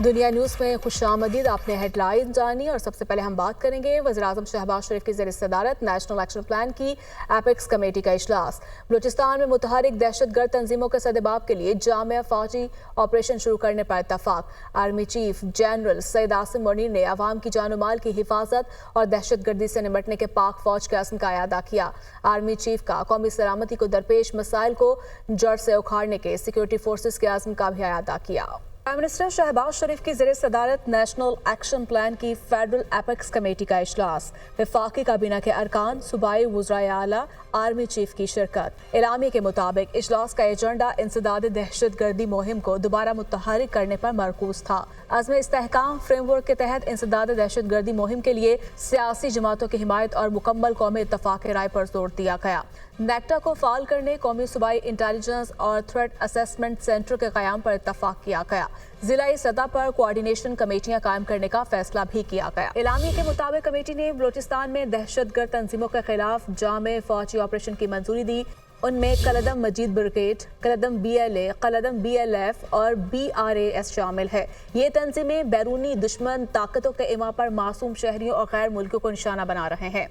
دنیا نیوز میں خوش آمدید. آپ نے ہیڈ لائن جانی اور سب سے پہلے ہم بات کریں گے وزیراعظم شہباز شریف کی زیر صدارت نیشنل ایکشن پلان کی ایپیکس کمیٹی کا اجلاس. بلوچستان میں متحرک دہشت گرد تنظیموں کے سدباب کے لیے جامع فوجی آپریشن شروع کرنے پر اتفاق. Army chief general Syed Asim Munir نے عوام کی جان و مال کی حفاظت اور دہشت گردی سے نمٹنے کے پاک فوج کے عزم کا اعادہ کیا. آرمی چیف کا قومی سلامتی کو درپیش مسائل کو جڑ سے اکھاڑنے کے سیکورٹی فورسز کے عزم کا بھی اعادہ کیا. پرائم منسٹر شہباز شریف کی زیر صدارت نیشنل ایکشن پلان کی فیڈرل ایپیکس کمیٹی کا اجلاس. وفاقی کابینہ کے ارکان، صوبائی وزرائے اعلیٰ، آرمی چیف کی شرکت. اعلامیے کے مطابق اجلاس کا ایجنڈا انسداد دہشت گردی مہم کو دوبارہ متحرک کرنے پر مرکوز تھا. عزم استحکام فریم ورک کے تحت انسداد دہشت گردی مہم کے لیے سیاسی جماعتوں کی حمایت اور مکمل قومی اتفاق رائے پر زور دیا گیا. نیکٹا کو فعال کرنے، قومی صوبائی انٹیلیجنس اور تھریٹ اسیسمنٹ سینٹر کے قیام پر اتفاق کیا گیا. ضلعی سطح پر کوارڈینیشن کمیٹیاں قائم کرنے کا فیصلہ بھی کیا گیا. اعلامیے کے مطابق کمیٹی نے بلوچستان میں دہشت گرد تنظیموں کے خلاف جامع فوجی آپریشن کی منظوری دی. ان میں قلعدم مجید بریگیڈ، قلعدم BLA، قلعدم BLF اور BRAS شامل ہے. یہ تنظیمیں بیرونی دشمن طاقتوں کے اما پر معصوم شہریوں اور غیر ملکیوں کو نشانہ بنا رہے ہیں.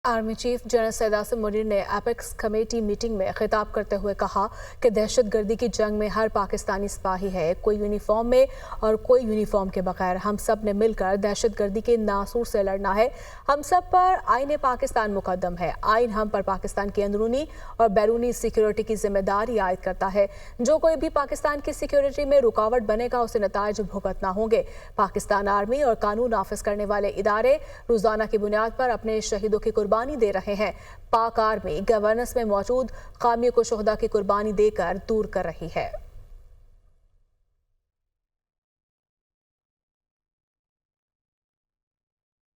Army chief general Syed Asim Munir نے ایپیکس کمیٹی میٹنگ میں خطاب کرتے ہوئے کہا کہ دہشت گردی کی جنگ میں ہر پاکستانی سپاہی ہے، کوئی یونیفارم میں اور کوئی یونیفارم کے بغیر. ہم سب نے مل کر دہشت گردی کے ناسور سے لڑنا ہے. ہم سب پر آئین پاکستان مقدم ہے. آئین ہم پر پاکستان کی اندرونی اور بیرونی سیکیورٹی کی ذمہ داری عائد کرتا ہے. جو کوئی بھی پاکستان کی سیکیورٹی میں رکاوٹ بنے گا اسے نتائج بھگتنا ہوں گے. پاکستان آرمی اور قانون نافذ کرنے والے ادارے روزانہ کی بنیاد پر اپنے شہیدوں کی قربانی دے رہے ہیں. پاک آرمی گورننس میں موجود خامیوں کو شہداء کی قربانی دے کر دور کر رہی ہے.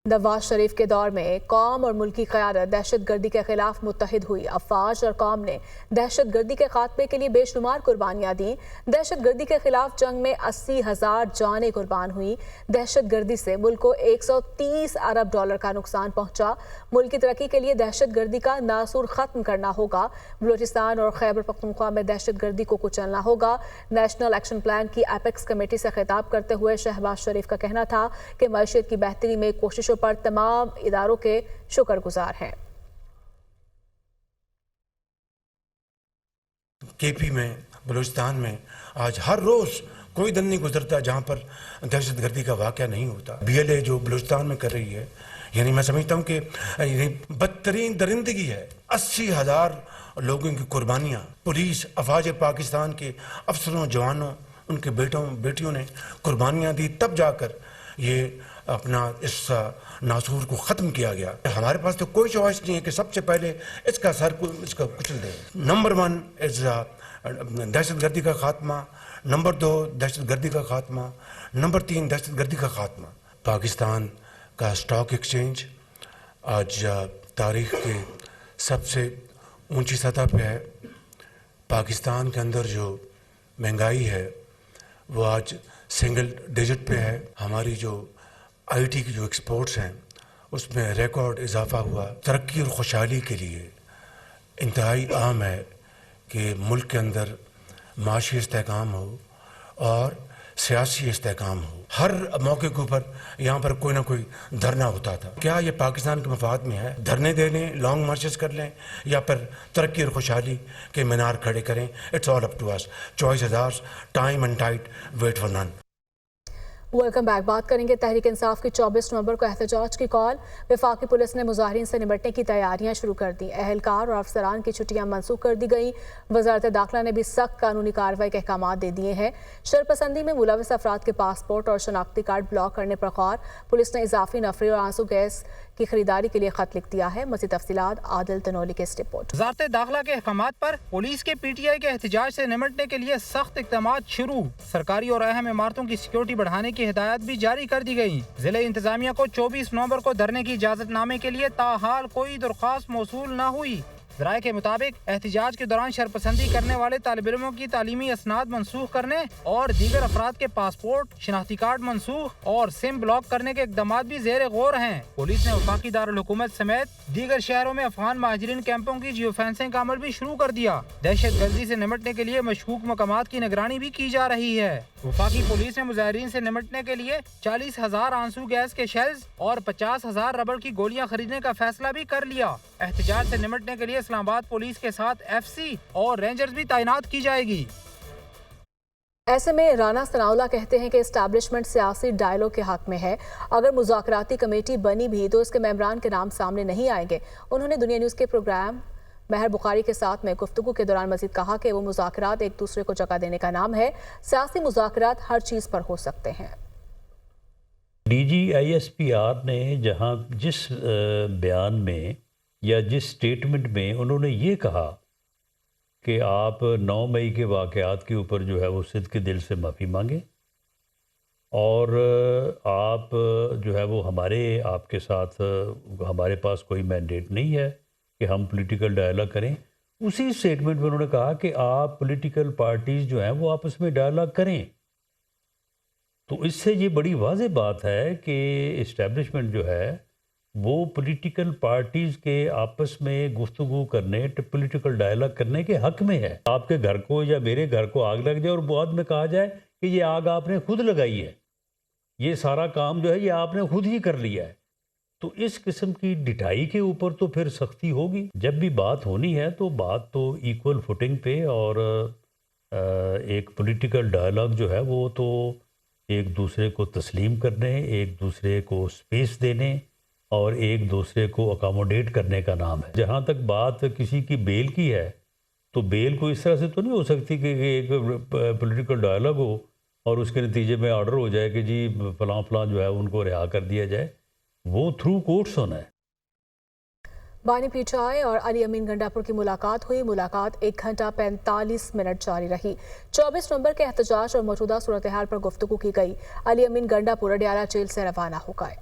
نواز شریف کے دور میں قوم اور ملکی قیادت دہشت گردی کے خلاف متحد ہوئی. افواج اور قوم نے دہشت گردی کے خاتمے کے لیے بے شمار قربانیاں دیں. دہشت گردی کے خلاف جنگ میں 80,000 جانیں قربان ہوئیں. دہشت گردی سے ملک کو $130 ارب کا نقصان پہنچا. ملک کی ترقی کے لیے دہشت گردی کا ناسور ختم کرنا ہوگا. بلوچستان اور خیبر پختونخوا میں دہشت گردی کو کچلنا ہوگا. نیشنل ایکشن پلان کی ایپیکس کمیٹی سے خطاب کرتے ہوئے شہباز شریف کا کہنا تھا کہ معیشت کی بہتری میں کوششوں پر تمام اداروں کے شکر گزار ہیں. KP میں، بلوچستان میں آج ہر روز کوئی دن نہیں گزرتا جہاں پر دہشت گردی کا واقعہ نہیں ہوتا. BLA جو بلوچستان میں کر رہی ہے، یعنی میں سمجھتا ہوں کہ بدترین درندگی ہے. 80,000 لوگوں کی قربانیاں، پولیس، افواج پاکستان کے افسروں، جوانوں، ان کے بیٹیوں نے قربانیاں دی، تب جا کر یہ اپنا اس ناسور کو ختم کیا گیا. ہمارے پاس تو کوئی چوائس نہیں ہے کہ سب سے پہلے اس کا کچل دیں. نمبر 1 دہشت گردی کا خاتمہ، نمبر 2 دہشت گردی کا خاتمہ، نمبر 3 دہشت گردی کا خاتمہ. پاکستان کا اسٹاک ایکسچینج آج تاریخ کے سب سے اونچی سطح پہ ہے. پاکستان کے اندر جو مہنگائی ہے وہ آج سنگل ڈیجٹ پہ ہے. ہماری جو IT کی جو ایکسپورٹس ہیں اس میں ریکارڈ اضافہ ہوا. ترقی اور خوشحالی کے لیے انتہائی اہم ہے کہ ملک کے اندر معاشی استحکام ہو اور سیاسی استحکام ہو. ہر موقع کے اوپر یہاں پر کوئی نہ کوئی دھرنا ہوتا تھا. کیا یہ پاکستان کے مفاد میں ہے؟ دھرنے دے لیں، لانگ مارچز کر لیں، یا پھر ترقی اور خوشحالی کے مینار کھڑے کریں؟ It's all up to us. Choice is ours. Time and tide, wait for none. Welcome back. بات کریں گے تحریک انصاف کی 24 نومبر کو احتجاج کی کال. وفاقی پولیس نے مظاہرین سے نمٹنے کی تیاریاں شروع کر دی. اہلکار اور افسران کی چھٹیاں منسوخ کر دی گئیں. وزارت داخلہ نے بھی سخت قانونی کارروائی کے احکامات دے دیے ہیں. شرپسندی میں ملوث افراد کے پاسپورٹ اور شناختی کارڈ بلاک کرنے پر غور. پولیس نے اضافی نفری اور آنسو گیس کی خریداری کے لیے خط لکھ دیا ہے. مزید تفصیلات عادل تنولی کے اس رپورٹ. وزارت داخلہ کے احکامات پر پولیس کے PTI کے احتجاج سے نمٹنے کے لیے سخت اقدامات شروع. سرکاری اور اہم عمارتوں کی سیکورٹی بڑھانے کی ہدایات بھی جاری کر دی گئی. ضلع انتظامیہ کو 24 نومبر کو دھرنے کی اجازت نامے کے لیے تاحال کوئی درخواست موصول نہ ہوئی. ذرائع کے مطابق احتجاج کے دوران شرپسندی کرنے والے طالب علموں کی تعلیمی اسناد منسوخ کرنے اور دیگر افراد کے پاسپورٹ، شناختی کارڈ منسوخ اور سم بلاک کرنے کے اقدامات بھی زیر غور ہیں۔ پولیس نے وفاقی دارالحکومت سمیت دیگر شہروں میں افغان مہاجرین کیمپوں کی جیو فینسنگ کا عمل بھی شروع کر دیا۔ دہشت گردی سے نمٹنے کے لیے مشکوک مقامات کی نگرانی بھی کی جا رہی ہے۔ وفاقی پولیس نے مظاہرین سے نمٹنے کے لیے 40,000 آنسو گیس کے شیلز اور 50,000 ربڑ کی گولیاں خریدنے کا فیصلہ بھی کر لیا۔ احتجاج سے نمٹنے کے لیے اسلام آباد پولیس کے ساتھ FC اور رینجرز بھی تعینات کی جائے گی۔ ایسے میں رانا ثناءاللہ کہتے ہیں کہ اسٹیبلشمنٹ سیاسی ڈائیلاگ کے حق میں ہے، اگر مذاکراتی کمیٹی بنی بھی تو اس کے ممبران کے نام سامنے نہیں آئیں گے۔ انہوں نے دنیا نیوز کے پروگرام مہر بخاری کے ساتھ میں گفتگو کے دوران مزید کہا کہ وہ مذاکرات ایک دوسرے کو جگہ دینے کا نام ہے، سیاسی مذاکرات ہر چیز پر ہو سکتے ہیں۔ DGISPR نے جہاں جس بیان میں یا جس سٹیٹمنٹ میں انہوں نے یہ کہا کہ آپ 9 مئی کے واقعات کے اوپر جو ہے وہ صدق کے دل سے معافی مانگیں اور آپ جو ہے وہ آپ کے ساتھ ہمارے پاس کوئی مینڈیٹ نہیں ہے کہ ہم پولیٹیکل ڈائیلاگ کریں، اسی سٹیٹمنٹ میں انہوں نے کہا کہ آپ پولیٹیکل پارٹیز جو ہیں وہ آپس میں ڈائیلاگ کریں۔ تو اس سے یہ بڑی واضح بات ہے کہ اسٹیبلشمنٹ جو ہے وہ پولیٹیکل پارٹیز کے آپس میں گفتگو کرنے، پولیٹیکل ڈائیلاگ کرنے کے حق میں ہے۔ آپ کے گھر کو یا میرے گھر کو آگ لگ جائے اور بعد میں کہا جائے کہ یہ آگ آپ نے خود لگائی ہے، یہ سارا کام جو ہے یہ آپ نے خود ہی کر لیا ہے، تو اس قسم کی ڈٹائی کے اوپر تو پھر سختی ہوگی۔ جب بھی بات ہونی ہے تو بات تو ایکول فوٹنگ پہ اور ایک پولیٹیکل ڈائیلاگ جو ہے وہ تو ایک دوسرے کو تسلیم کرنے، ایک دوسرے کو سپیس دینے اور ایک دوسرے کو اکاموڈیٹ کرنے کا نام ہے۔ جہاں تک بات کسی کی بیل کی ہے تو بیل کو اس طرح سے تو نہیں ہو سکتی کہ ایک پولیٹیکل ڈائیلاگ ہو اور اس کے نتیجے میں آرڈر ہو جائے کہ جی فلاں فلاں جو ہے ان کو رہا کر دیا جائے، وہ تھرو کورٹس ہونا ہے۔ بانی پیٹائی اور علی امین گنڈاپور کی ملاقات ہوئی۔ ملاقات 1 گھنٹہ 45 منٹ جاری رہی۔ 24 نومبر کے احتجاج اور موجودہ صورتحال پر گفتگو کی گئی۔ علی امین گنڈاپور اڈیالہ جیل سے روانہ ہو گئے۔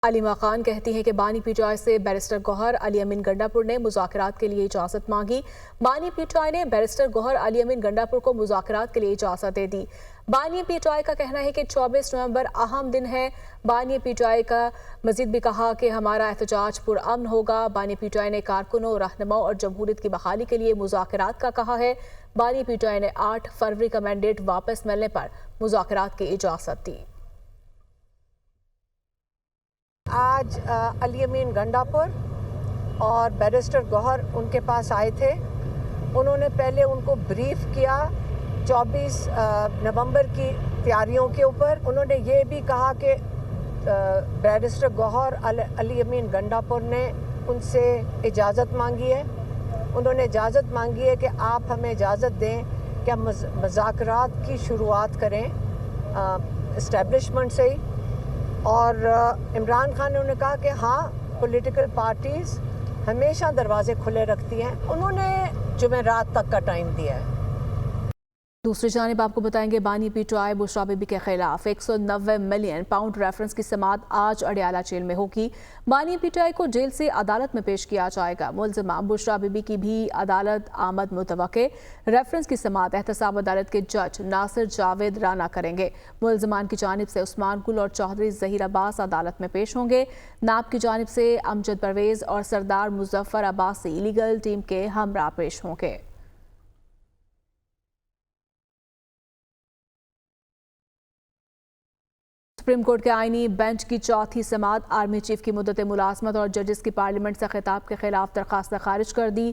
علیمہ خان کہتی ہیں کہ بانی پیٹائی سے بیرسٹر گوہر علی امین گنڈاپور نے مذاکرات کے لیے اجازت مانگی۔ بانی پیٹائی نے بیرسٹر گوہر علی امین گنڈاپور کو مذاکرات کے لیے اجازت دے دی۔ بانی پیٹائی کا کہنا ہے کہ 24 نومبر اہم دن ہے۔ بانی پیٹائی کا مزید بھی کہا کہ ہمارا احتجاج پرامن ہوگا۔ بانی پیٹائی نے کارکنوں، رہنماؤں اور جمہوریت کی بحالی کے لیے مذاکرات کا کہا ہے۔ بانی پیٹائی نے 8 فروری کا مینڈیٹ واپس ملنے پر مذاکرات کی اجازت دی۔ آج علی امین گنڈاپور اور بیرسٹر گوہر ان کے پاس آئے تھے۔ انہوں نے پہلے ان کو بریف کیا 24 نومبر کی تیاریوں کے اوپر۔ انہوں نے یہ بھی کہا کہ بیرسٹر گوہر علی امین گنڈاپور نے ان سے اجازت مانگی ہے۔ انہوں نے اجازت مانگی ہے کہ آپ ہمیں اجازت دیں کہ ہم مذاکرات کی شروعات کریں اسٹیبلشمنٹ سے ہی۔ اور عمران خان نے انہوں نے کہا کہ ہاں پولیٹیکل پارٹیز ہمیشہ دروازے کھلے رکھتی ہیں۔ انہوں نے جمعرات تک کا ٹائم دیا ہے۔ دوسری جانب آپ کو بتائیں گے بانی پیٹائی بشرا بی بی کے خلاف 190 ملین پاؤنڈ ریفرنس کی سماعت آج اڈیالہ جیل میں ہوگی۔ بانی پیٹائی کو جیل سے عدالت میں پیش کیا جائے گا۔ ملزمہ بشرا بی بی کی بھی عدالت آمد متوقع۔ ریفرنس کی سماعت احتساب عدالت کے جج ناصر جاوید رانا کریں گے۔ ملزمان کی جانب سے عثمان گل اور چودھری ظہیر عباس عدالت میں پیش ہوں گے۔ ناب کی جانب سے امجد پرویز اور سردار مظفر عباسی لیگل ٹیم کے ہمراہ پیش ہوں گے۔ سپریم کورٹ کے آئینی بینچ کی چوتھی سماعت آرمی چیف کی مدت ملازمت اور ججز کی پارلیمنٹ سے خطاب کے خلاف درخواست خارج کر دی۔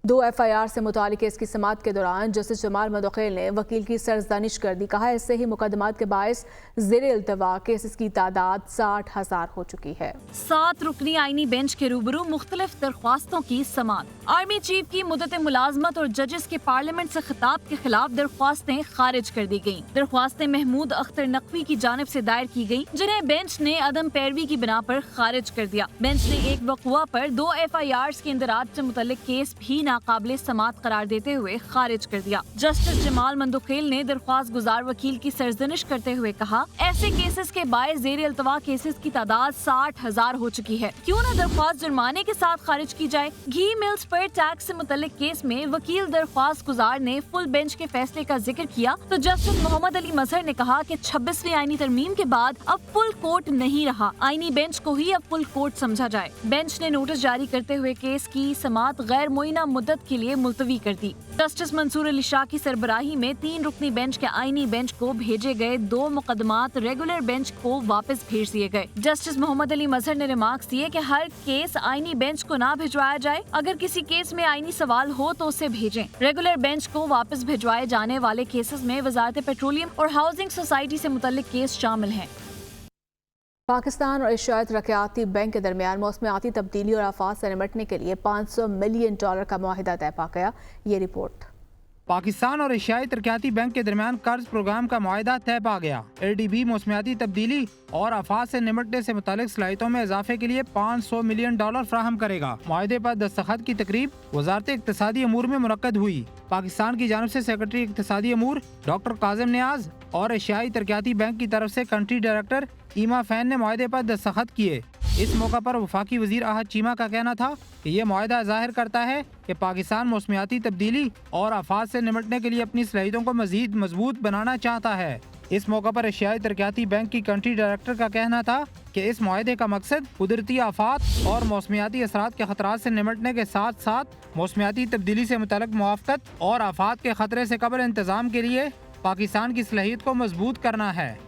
2 FIR سے متعلق کیس کی سماعت کے دوران جسٹس جمال مدوخیل نے وکیل کی سرزنش کر دی۔ کہا اس سے ہی مقدمات کے باعث زیر التوا کیسز کی تعداد 60,000 ہو چکی ہے۔ 7 رکنی آئینی بینچ کے روبرو مختلف درخواستوں کی سماعت۔ آرمی چیف کی مدت ملازمت اور ججز کے پارلیمنٹ سے خطاب کے خلاف درخواستیں خارج کر دی گئیں۔ درخواستیں محمود اختر نقوی کی جانب سے دائر کی گئیں، جنہیں بینچ نے عدم پیروی کی بنا پر خارج کر دیا۔ بینچ نے ایک وقوع پر 2 FIRs کے اندراج سے متعلق کیس بھی نہ ناقابل سماعت قرار دیتے ہوئے خارج کر دیا۔ جسٹس جمال مندوخیل نے درخواست گزار وکیل کی سرزنش کرتے ہوئے کہا ایسے کیسز کے باعث زیر التوا کیسز کی تعداد 60,000 ہو چکی ہے، کیوں نہ درخواست جرمانے کے ساتھ خارج کی جائے۔ گھی ملز پر ٹیکس سے متعلق کیس میں وکیل درخواست گزار نے فل بینچ کے فیصلے کا ذکر کیا تو جسٹس محمد علی مظہر نے کہا کہ 26ویں آئینی ترمیم کے بعد اب فل کورٹ نہیں رہا، آئینی بینچ کو ہی اب فل کورٹ سمجھا جائے۔ بینچ نے نوٹس جاری کرتے ہوئے کیس کی سماعت غیر معینہ مدت کے لیے ملتوی کر دی۔ جسٹس منصور علی شاہ کی سربراہی میں 3 رکنی بینچ کے آئینی بینچ کو بھیجے گئے 2 مقدمات ریگولر بینچ کو واپس بھیج دیے گئے۔ جسٹس محمد علی مظہر نے ریمارکس دیے کہ ہر کیس آئینی بینچ کو نہ بھجوایا جائے، اگر کسی کیس میں آئینی سوال ہو تو اسے بھیجیں۔ ریگولر بینچ کو واپس بھجوائے جانے والے کیسز میں وزارت پیٹرولیم اور ہاؤسنگ سوسائٹی سے متعلق کیس شامل ہیں۔ پاکستان اور ایشیائی ترقیاتی بینک کے درمیان موسمیاتی تبدیلی اور آفات سے نمٹنے کے لیے $500 ملین کا معاہدہ طے پا گیا۔ یہ رپورٹ۔ پاکستان اور ایشیائی ترقیاتی بینک کے درمیان قرض پروگرام کا معاہدہ طے پا گیا۔ ADB موسمیاتی تبدیلی اور آفات سے نمٹنے سے متعلق صلاحیتوں میں اضافے کے لیے $500 ملین فراہم کرے گا۔ معاہدے پر دستخط کی تقریب وزارت اقتصادی امور میں منعقد ہوئی۔ پاکستان کی جانب سے سیکرٹری اقتصادی امور ڈاکٹر کاظم نیاز اور ایشیائی ترقیاتی بینک کی طرف سے کنٹری ڈائریکٹر ایما فین نے معاہدے پر دستخط کیے۔ اس موقع پر وفاقی وزیر احد چیمہ کا کہنا تھا کہ یہ معاہدہ ظاہر کرتا ہے کہ پاکستان موسمیاتی تبدیلی اور آفات سے نمٹنے کے لیے اپنی صلاحیتوں کو مزید مضبوط بنانا چاہتا ہے۔ اس موقع پر ایشیائی ترقیاتی بینک کی کنٹری ڈائریکٹر کا کہنا تھا کہ اس معاہدے کا مقصد قدرتی آفات اور موسمیاتی اثرات کے خطرات سے نمٹنے کے ساتھ ساتھ موسمیاتی تبدیلی سے متعلق موافقت اور آفات کے خطرے سے قبل انتظام کے لیے پاکستان کی صلاحیت کو مضبوط کرنا ہے۔